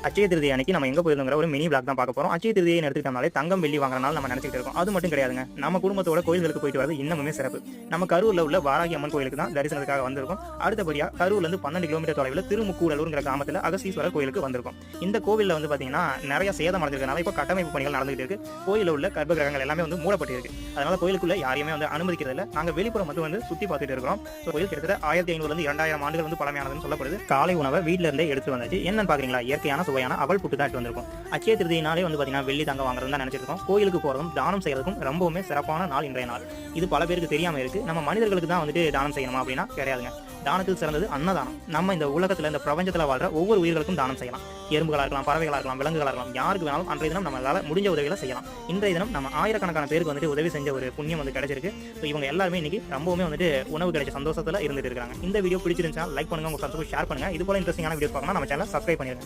அட்சய திருதியை அன்னைக்கு நம்ம எங்க போயிருந்தோங்கிற ஒரு மினி பிளாக் தான் பார்க்க போறோம். அட்சய திருதியை எடுத்துக்கிட்டோம்னாலே தங்கம் வெள்ளி வாங்குறனால நம்ம நினைச்சிட்டு இருக்கோம். அது மட்டும் கிடையாதுங்க. நம்ம குடும்பத்தோட கோயில்களுக்கு போயிட்டு வரது இன்னமுமே சிறப்பு. நம்ம கரூர்ல உள்ள வாராகி அம்மன் கோயிலுக்கு தான் தரிசனத்துக்காக வந்திருக்கோம். அடுத்தபடியா கரூர்ல இருந்து 12 கிலோமீட்டர் தொலைவில் திருமுக்கூடலூர்ங்கிற கிராமத்தில் அகஸ்தீஸ்வரர் கோயிலுக்கு வந்திருக்கும். இந்த கோவில்ல வந்து பாத்தீங்கன்னா நிறைய சேதம் அடைஞ்சிருக்கனால இப்போ கட்டமைப்பு பணிகள் நடந்துகிட்டு இருக்கு. கோயில உள்ள கர்ப்ப கிரகங்கள் எல்லாமே வந்து மூடப்பட்டு இருக்கு. அதனால கோயிலுக்குள்ள யாரையுமே வந்து அனுமதிக்கிறது இல்லை. நாங்க வெளிப்புறம் மட்டும் வந்து சுத்தி பார்த்துட்டு இருக்கிறோம். கோயில் கிட்டத்தட்ட 1500 இருந்து 2000 ஆண்டுகள் வந்து பழமையானதுன்னு சொல்லப்படுது. காலை உணவை வீட்டுல இருந்தே எடுத்து வந்தாச்சு. என்னன்னு பாக்குறீங்களா, இயற்கையான சுவையான அவல் புட்டு தான் வந்திருக்கும். அட்சய திருதியினாலே வந்து பாத்தீங்கன்னா வெள்ளி தங்கம் வாங்குறது தான் நினைச்சிருக்கோம். கோயிலுக்கு போறதும் தானம் செய்யறதுக்கும் ரொம்பவுமே சிறப்பான நாள் இன்றைய நாள். இது பல பேருக்கு தெரியாம இருக்கு. நம்ம மனிதர்களுக்கு தான் வந்துட்டு தானம் செய்யணுமா அப்படின்னா கிடையாதுங்க. தானத்தில் சிறந்தது அன்னதானம். நம்ம இந்த உலகத்துல இந்த பிரபஞ்சத்துல வாழ்ற ஒவ்வொரு உயிர்களுக்கும் தானம் செய்யலாம். எறும்புகளா இருக்கலாம், பறவைகளா இருக்கலாம், விலங்குகளா இருக்கலாம், யாருக்கு வேணாலும் அன்றைய தினம் நம்மளால முடிஞ்ச உதவிகளை செய்யலாம். இன்றைய தினம் நம்ம ஆயிரக்கணக்கான பேருக்கு வந்துட்டு உதவி செஞ்ச ஒரு புண்ணியம் வந்து கிடைச்சிருக்கு. இவங்க எல்லாருமே இன்னைக்கு ரொம்பவுமே வந்துட்டு உணவு கிடைச்ச சந்தோஷத்துல இருந்துட்டு இருக்காங்க. இந்த வீடியோ பிடிச்சிருந்துச்சா லைக் பண்ணுங்க, உங்க ஃப்ரெண்ட்ஸ்க்கு ஷேர் பண்ணுங்க. இது போல இன்ட்ரெஸ்டிங்கான வீடியோஸ் பார்க்கணும் நம்ம சேனலை சப்ஸ்கிரைப் பண்ணிருங்க.